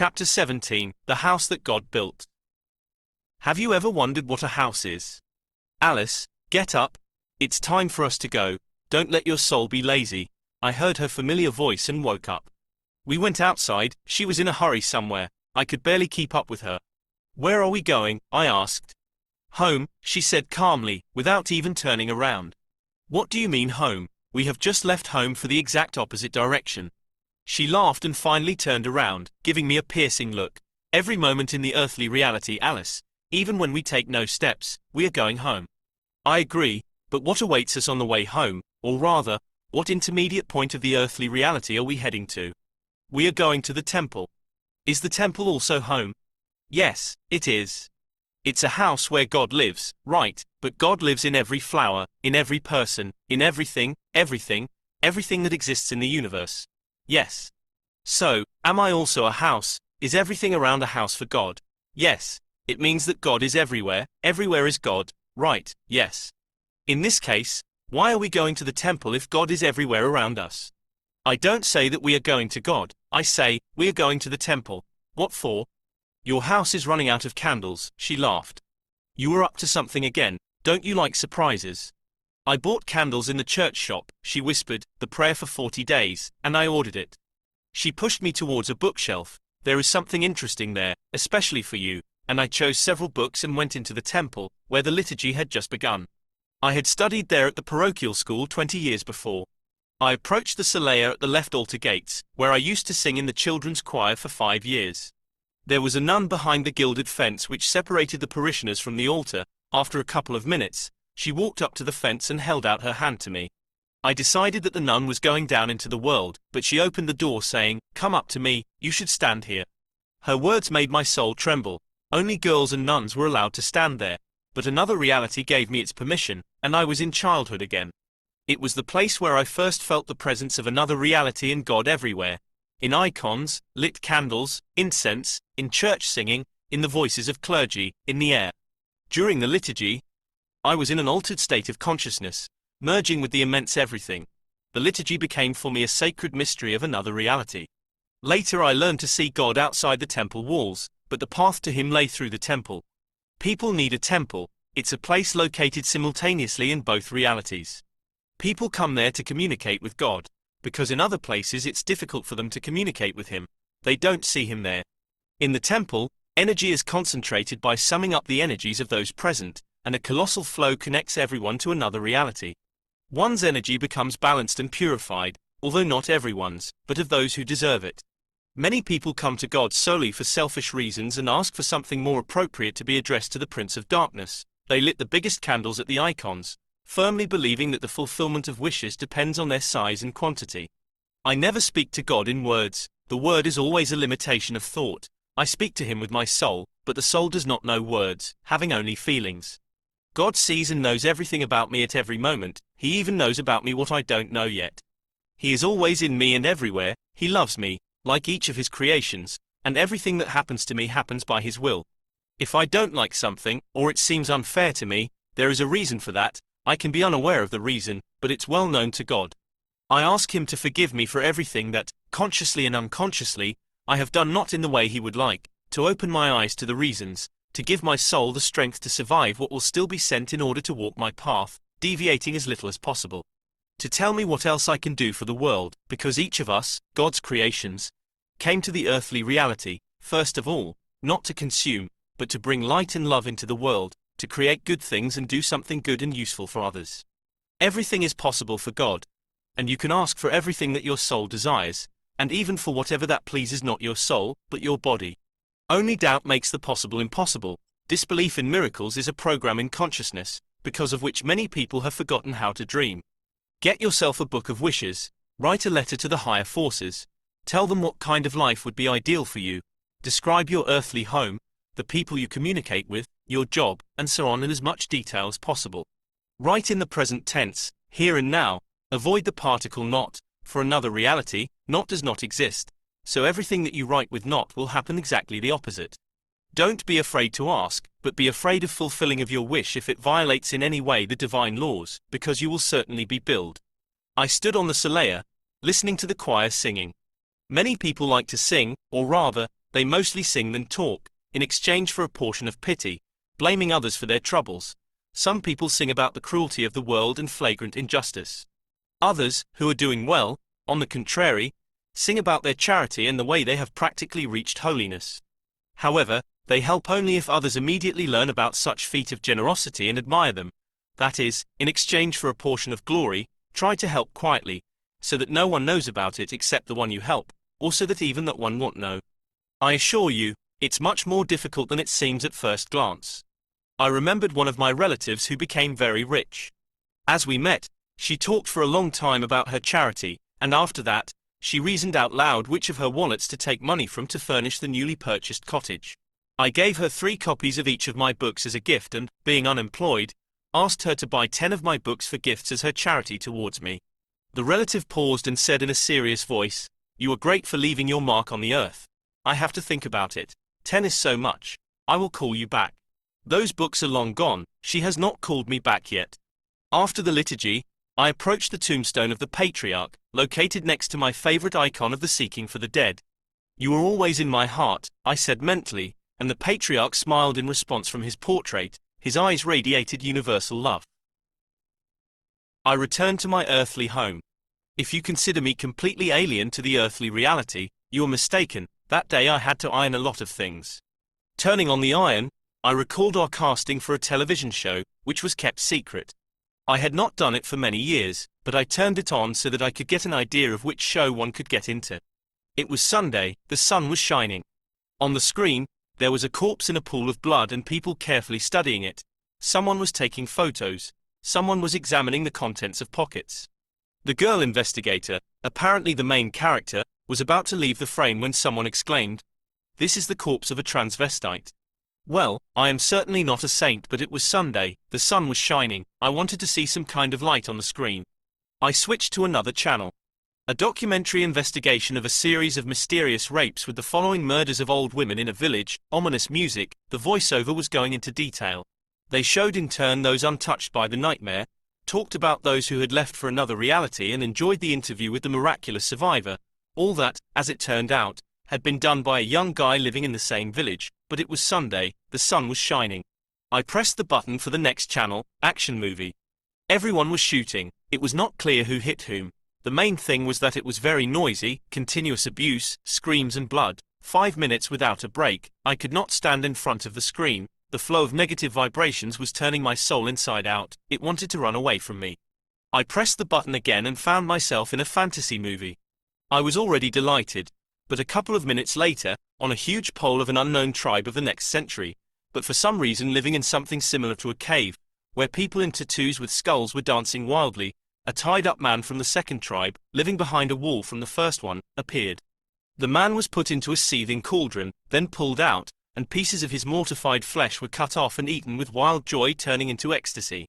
Chapter 17, The House That God Built. Have you ever wondered what a house is? Alice, get up. It's time for us to go. Don't let your soul be lazy. I heard her familiar voice and woke up. We went outside. She was in a hurry somewhere. I could barely keep up with her. Where are we going? I asked. Home, she said calmly, without even turning around. What do you mean home? We have just left home for the exact opposite direction. She laughed and finally turned around, giving me a piercing look. Every moment in the earthly reality, Alice, even when we take no steps, we are going home. I agree, but what awaits us on the way home, or rather, what intermediate point of the earthly reality are we heading to? We are going to the temple. Is the temple also home? Yes, it is. It's a house where God lives, right, but God lives in every flower, in every person, in everything that exists in the universe. Yes. So, am I also a house? Is everything around a house for God? Yes. It means that God is everywhere is God, right, yes. In this case, why are we going to the temple if God is everywhere around us? I don't say that we are going to God, I say, we are going to the temple. What for? Your house is running out of candles, she laughed. You were up to something again, don't you like surprises? I bought candles in the church shop, she whispered, the prayer for 40 days, and I ordered it. She pushed me towards a bookshelf. There is something interesting there, especially for you, and I chose several books and went into the temple, where the liturgy had just begun. I had studied there at the parochial school 20 years before. I approached the Saleya at the left altar gates, where I used to sing in the children's choir for 5 years. There was a nun behind the gilded fence which separated the parishioners from the altar. After a couple of minutes, she walked up to the fence and held out her hand to me. I decided that the nun was going down into the world, but she opened the door saying, "Come up to me, you should stand here." Her words made my soul tremble. Only girls and nuns were allowed to stand there, but another reality gave me its permission, and I was in childhood again. It was the place where I first felt the presence of another reality and God everywhere. In icons, lit candles, incense, in church singing, in the voices of clergy, in the air. During the liturgy, I was in an altered state of consciousness, merging with the immense everything. The liturgy became for me a sacred mystery of another reality. Later I learned to see God outside the temple walls, but the path to him lay through the temple. People need a temple. It's a place located simultaneously in both realities. People come there to communicate with God, because in other places it's difficult for them to communicate with him. They don't see him there. In the temple, energy is concentrated by summing up the energies of those present, and a colossal flow connects everyone to another reality. One's energy becomes balanced and purified, although not everyone's, but of those who deserve it. Many people come to God solely for selfish reasons and ask for something more appropriate to be addressed to the Prince of Darkness. They lit the biggest candles at the icons, firmly believing that the fulfillment of wishes depends on their size and quantity. I never speak to God in words. The word is always a limitation of thought. I speak to him with my soul, but the soul does not know words, having only feelings. God sees and knows everything about me at every moment. He even knows about me what I don't know yet. He is always in me and everywhere. He loves me, like each of his creations, and everything that happens to me happens by his will. If I don't like something, or it seems unfair to me, there is a reason for that. I can be unaware of the reason, but it's well known to God. I ask him to forgive me for everything that, consciously and unconsciously, I have done not in the way he would like, to open my eyes to the reasons, to give my soul the strength to survive what will still be sent in order to walk my path, deviating as little as possible. To tell me what else I can do for the world, because each of us, God's creations, came to the earthly reality, first of all, not to consume, but to bring light and love into the world, to create good things and do something good and useful for others. Everything is possible for God, and you can ask for everything that your soul desires, and even for whatever that pleases not your soul, but your body. Only doubt makes the possible impossible. Disbelief in miracles is a program in consciousness, because of which many people have forgotten how to dream. Get yourself a book of wishes, write a letter to the higher forces, tell them what kind of life would be ideal for you, describe your earthly home, the people you communicate with, your job, and so on in as much detail as possible. Write in the present tense, here and now, avoid the particle not. For another reality, not does not exist, so everything that you write with not will happen exactly the opposite. Don't be afraid to ask, but be afraid of fulfilling of your wish if it violates in any way the divine laws, because you will certainly be billed. I stood on the Saleya, listening to the choir singing. Many people like to sing, or rather, they mostly sing than talk, in exchange for a portion of pity, blaming others for their troubles. Some people sing about the cruelty of the world and flagrant injustice. Others, who are doing well, on the contrary, sing about their charity and the way they have practically reached holiness. However, they help only if others immediately learn about such feat of generosity and admire them. That is, in exchange for a portion of glory, try to help quietly, so that no one knows about it except the one you help, or so that even that one won't know. I assure you, it's much more difficult than it seems at first glance. I remembered one of my relatives who became very rich. As we met, she talked for a long time about her charity, and after that, she reasoned out loud which of her wallets to take money from to furnish the newly purchased cottage. I gave her 3 copies of each of my books as a gift and, being unemployed, asked her to buy 10 of my books for gifts as her charity towards me. The relative paused and said in a serious voice, "You are great for leaving your mark on the earth. I have to think about it. 10 is so much. I will call you back." Those books are long gone. She has not called me back yet. After the liturgy, I approached the tombstone of the patriarch, located next to my favorite icon of the seeking for the dead. "You are always in my heart," I said mentally, and the patriarch smiled in response from his portrait. His eyes radiated universal love. I returned to my earthly home. If you consider me completely alien to the earthly reality, you are mistaken. That day I had to iron a lot of things. Turning on the iron, I recalled our casting for a television show, which was kept secret. I had not done it for many years, but I turned it on so that I could get an idea of which show one could get into. It was Sunday, the sun was shining. On the screen, there was a corpse in a pool of blood and people carefully studying it. Someone was taking photos. Someone was examining the contents of pockets. The girl investigator, apparently the main character, was about to leave the frame when someone exclaimed, "This is the corpse of a transvestite." Well, I am certainly not a saint, but it was Sunday, the sun was shining, I wanted to see some kind of light on the screen. I switched to another channel. A documentary investigation of a series of mysterious rapes with the following murders of old women in a village, ominous music, the voiceover was going into detail. They showed in turn those untouched by the nightmare, talked about those who had left for another reality and enjoyed the interview with the miraculous survivor. All that, as it turned out, had been done by a young guy living in the same village, but it was Sunday, the sun was shining. I pressed the button for the next channel, action movie. Everyone was shooting, it was not clear who hit whom. The main thing was that it was very noisy, continuous abuse, screams and blood. 5 minutes without a break. I could not stand in front of the screen. The flow of negative vibrations was turning my soul inside out. It wanted to run away from me. I pressed the button again and found myself in a fantasy movie. I was already delighted. But a couple of minutes later, on a huge pole of an unknown tribe of the next century, but for some reason living in something similar to a cave, where people in tattoos with skulls were dancing wildly, a tied-up man from the second tribe, living behind a wall from the first one, appeared. The man was put into a seething cauldron, then pulled out, and pieces of his mortified flesh were cut off and eaten with wild joy turning into ecstasy.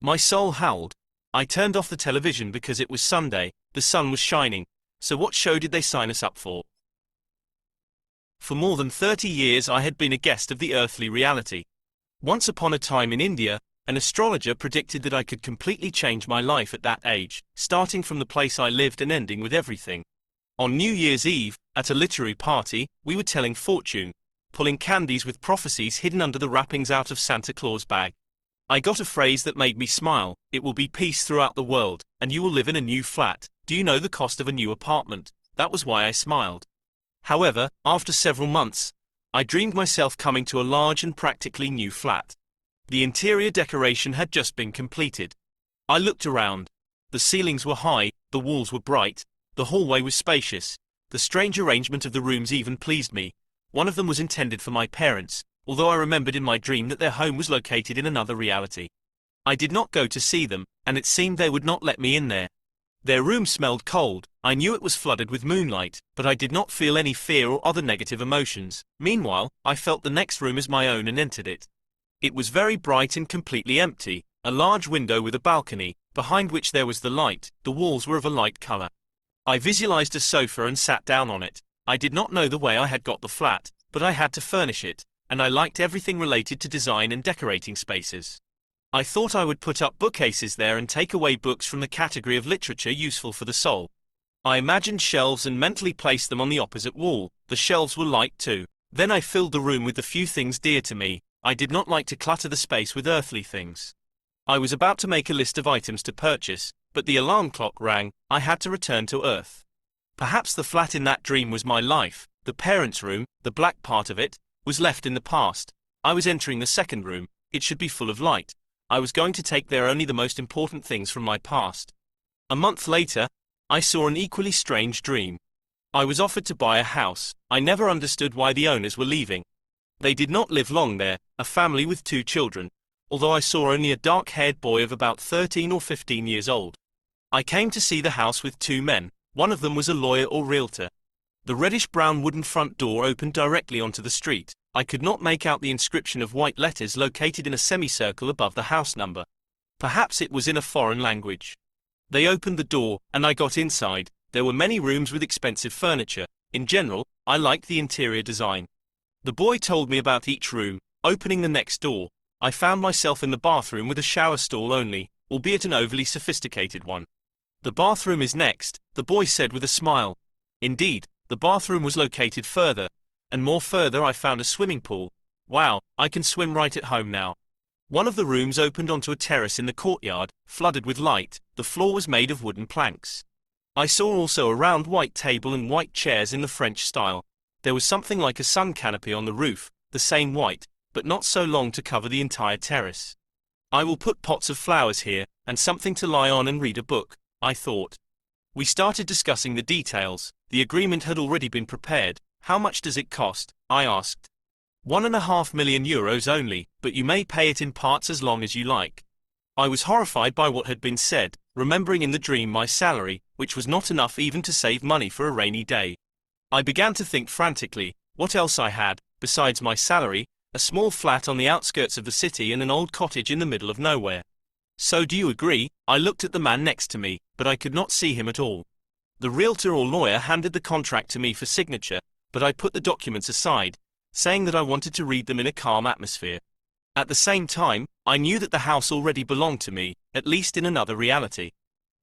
My soul howled. I turned off the television because it was Sunday, the sun was shining. So what show did they sign us up for? For more than 30 years I had been a guest of the earthly reality. Once upon a time in India, an astrologer predicted that I could completely change my life at that age, starting from the place I lived and ending with everything. On New Year's Eve, at a literary party, we were telling fortune, pulling candies with prophecies hidden under the wrappings out of Santa Claus' bag. I got a phrase that made me smile: "It will be peace throughout the world, and you will live in a new flat. Do you know the cost of a new apartment?" That was why I smiled. However, after several months, I dreamed myself coming to a large and practically new flat. The interior decoration had just been completed. I looked around. The ceilings were high, the walls were bright, the hallway was spacious. The strange arrangement of the rooms even pleased me. One of them was intended for my parents, although I remembered in my dream that their home was located in another reality. I did not go to see them, and it seemed they would not let me in there. Their room smelled cold. I knew it was flooded with moonlight, but I did not feel any fear or other negative emotions. Meanwhile, I felt the next room as my own and entered it. It was very bright and completely empty, a large window with a balcony, behind which there was the light. The walls were of a light color. I visualized a sofa and sat down on it. I did not know the way I had got the flat, but I had to furnish it, and I liked everything related to design and decorating spaces. I thought I would put up bookcases there and take away books from the category of literature useful for the soul. I imagined shelves and mentally placed them on the opposite wall. The shelves were light too. Then I filled the room with the few things dear to me. I did not like to clutter the space with earthly things. I was about to make a list of items to purchase, but the alarm clock rang. I had to return to Earth. Perhaps the flat in that dream was my life. The parents' room, the black part of it, was left in the past. I was entering the second room. It should be full of light. I was going to take there only the most important things from my past. A month later, I saw an equally strange dream. I was offered to buy a house. I never understood why the owners were leaving. They did not live long there, a family with 2 children, although I saw only a dark-haired boy of about 13 or 15 years old. I came to see the house with 2 men. One of them was a lawyer or realtor. The reddish-brown wooden front door opened directly onto the street. I could not make out the inscription of white letters located in a semicircle above the house number. Perhaps it was in a foreign language. They opened the door, and I got inside. There were many rooms with expensive furniture. In general, I liked the interior design. The boy told me about each room. Opening the next door, I found myself in the bathroom with a shower stall only, albeit an overly sophisticated one. The bathroom is next, the boy said with a smile. Indeed, the bathroom was located further, and more further I found a swimming pool. Wow, I can swim right at home now. One of the rooms opened onto a terrace in the courtyard, flooded with light. The floor was made of wooden planks. I saw also a round white table and white chairs in the French style. There was something like a sun canopy on the roof, the same white, but not so long to cover the entire terrace. I will put pots of flowers here, and something to lie on and read a book, I thought. We started discussing the details. The agreement had already been prepared. How much does it cost? I asked. €1.5 million only, but you may pay it in parts as long as you like. I was horrified by what had been said, remembering in the dream my salary, which was not enough even to save money for a rainy day. I began to think frantically, what else I had, besides my salary, a small flat on the outskirts of the city and an old cottage in the middle of nowhere. So do you agree? I looked at the man next to me, but I could not see him at all. The realtor or lawyer handed the contract to me for signature, but I put the documents aside, saying that I wanted to read them in a calm atmosphere. At the same time, I knew that the house already belonged to me, at least in another reality.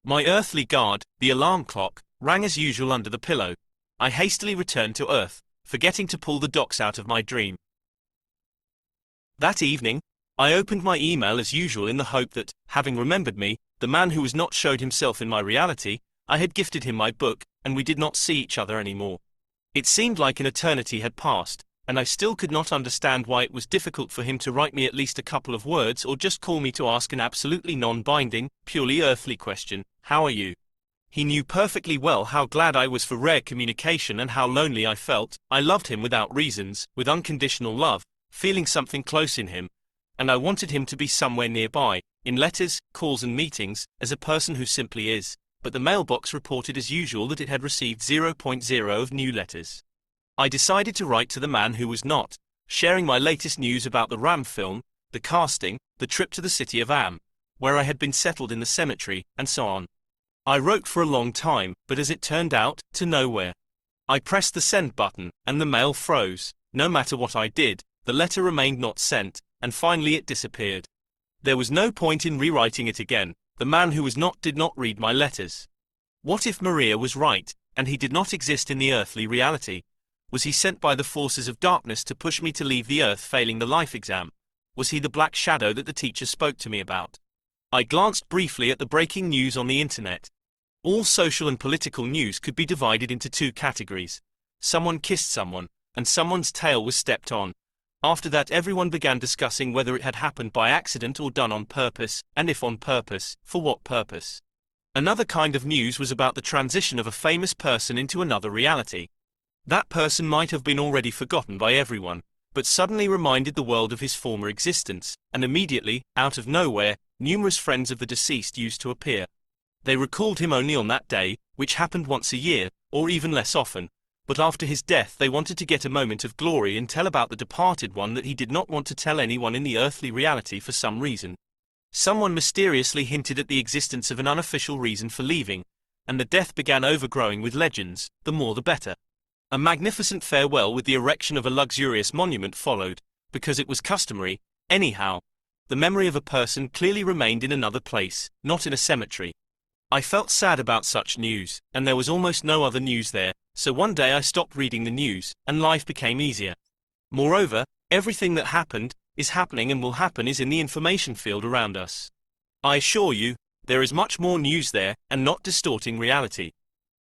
My earthly guard, the alarm clock, rang as usual under the pillow. I hastily returned to Earth, forgetting to pull the docs out of my dream. That evening, I opened my email as usual in the hope that, having remembered me, the man who was not showed himself in my reality, I had gifted him my book, and we did not see each other anymore. It seemed like an eternity had passed, and I still could not understand why it was difficult for him to write me at least a couple of words or just call me to ask an absolutely non-binding, purely earthly question, "How are you?" He knew perfectly well how glad I was for rare communication and how lonely I felt. I loved him without reasons, with unconditional love, feeling something close in him, and I wanted him to be somewhere nearby, in letters, calls and meetings, as a person who simply is. But the mailbox reported as usual that it had received 0.0 of new letters. I decided to write to the man who was not, sharing my latest news about the Ram film, the casting, the trip to the city of Am, where I had been settled in the cemetery, and so on. I wrote for a long time, but as it turned out, to nowhere. I pressed the send button, and the mail froze. No matter what I did, the letter remained not sent, and finally it disappeared. There was no point in rewriting it again. The man who was not did not read my letters. What if Maria was right, and he did not exist in the earthly reality? Was he sent by the forces of darkness to push me to leave the earth failing the life exam? Was he the black shadow that the teacher spoke to me about? I glanced briefly at the breaking news on the internet. All social and political news could be divided into 2 categories. Someone kissed someone, and someone's tail was stepped on. After that everyone began discussing whether it had happened by accident or done on purpose, and if on purpose, for what purpose. Another kind of news was about the transition of a famous person into another reality. That person might have been already forgotten by everyone, but suddenly reminded the world of his former existence, and immediately, out of nowhere, numerous friends of the deceased used to appear. They recalled him only on that day, which happened once a year, or even less often, but after his death they wanted to get a moment of glory and tell about the departed one that he did not want to tell anyone in the earthly reality for some reason. Someone mysteriously hinted at the existence of an unofficial reason for leaving, and the death began overgrowing with legends, the more the better. A magnificent farewell with the erection of a luxurious monument followed, because it was customary. Anyhow, the memory of a person clearly remained in another place, not in a cemetery. I felt sad about such news, and there was almost no other news there, so one day I stopped reading the news, and life became easier. Moreover, everything that happened, is happening and will happen is in the information field around us. I assure you, there is much more news there, and not distorting reality.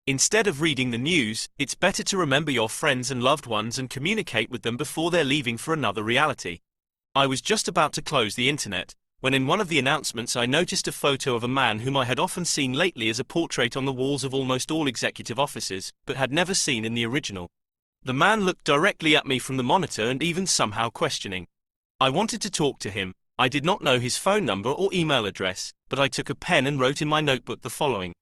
Instead of reading the news, it's better to remember your friends and loved ones and communicate with them before they're leaving for another reality. I was just about to close the internet, when in one of the announcements I noticed a photo of a man whom I had often seen lately as a portrait on the walls of almost all executive offices, but had never seen in the original. The man looked directly at me from the monitor and even somehow questioning. I wanted to talk to him. I did not know his phone number or email address, but I took a pen and wrote in my notebook the following.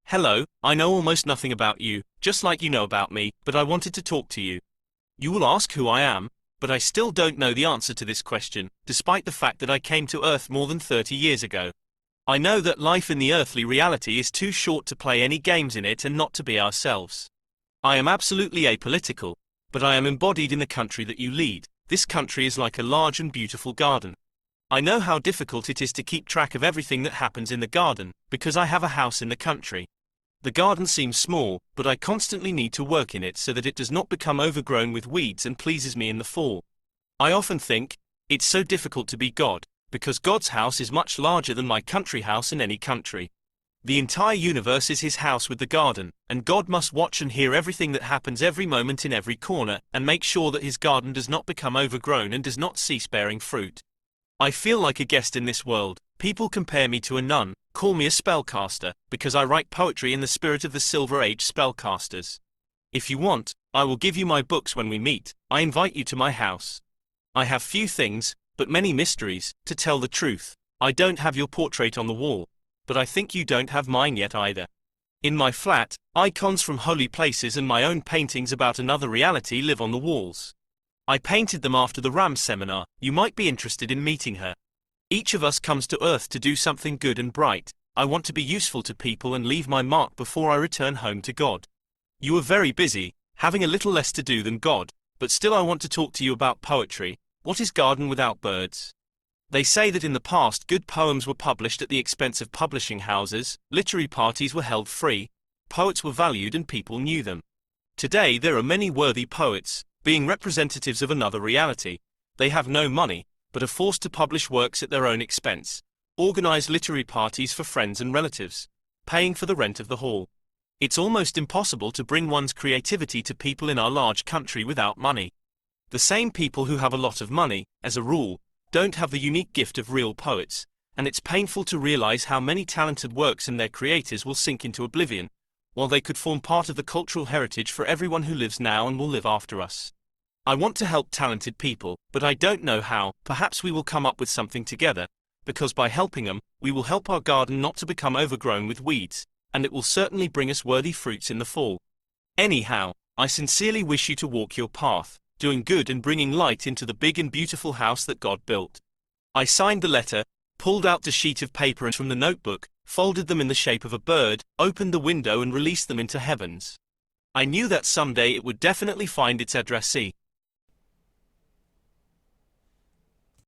Hello, I know almost nothing about you, just like you know about me, but I wanted to talk to you. You will ask who I am, but I still don't know the answer to this question, despite the fact that I came to Earth more than 30 years ago. I know that life in the earthly reality is too short to play any games in it and not to be ourselves. I am absolutely apolitical, but I am embodied in the country that you lead. This country is like a large and beautiful garden. I know how difficult it is to keep track of everything that happens in the garden, because I have a house in the country. The garden seems small, but I constantly need to work in it so that it does not become overgrown with weeds and pleases me in the fall. I often think, it's so difficult to be God, because God's house is much larger than my country house in any country. The entire universe is his house with the garden, and God must watch and hear everything that happens every moment in every corner, and make sure that his garden does not become overgrown and does not cease bearing fruit. I feel like a guest in this world. People compare me to a nun, call me a spellcaster, because I write poetry in the spirit of the Silver Age spellcasters. If you want, I will give you my books when we meet. I invite you to my house. I have few things, but many mysteries, to tell the truth. I don't have your portrait on the wall, but I think you don't have mine yet either. In my flat, icons from holy places and my own paintings about another reality live on the walls. I painted them after the Ram seminar. You might be interested in meeting her. Each of us comes to Earth to do something good and bright. I want to be useful to people and leave my mark before I return home to God. You are very busy, having a little less to do than God, but still I want to talk to you about poetry. What is garden without birds? They say that in the past good poems were published at the expense of publishing houses, literary parties were held free, poets were valued and people knew them. Today there are many worthy poets, being representatives of another reality. They have no money, but are forced to publish works at their own expense, organize literary parties for friends and relatives, paying for the rent of the hall. It's almost impossible to bring one's creativity to people in our large country without money. The same people who have a lot of money, as a rule, don't have the unique gift of real poets, and it's painful to realize how many talented works and their creators will sink into oblivion, while they could form part of the cultural heritage for everyone who lives now and will live after us. I want to help talented people, but I don't know how. Perhaps we will come up with something together, because by helping them, we will help our garden not to become overgrown with weeds, and it will certainly bring us worthy fruits in the fall. Anyhow, I sincerely wish you to walk your path, doing good and bringing light into the big and beautiful house that God built. I signed the letter, pulled out the sheet of paper and from the notebook, folded them in the shape of a bird, opened the window and released them into heavens. I knew that someday it would definitely find its addressee.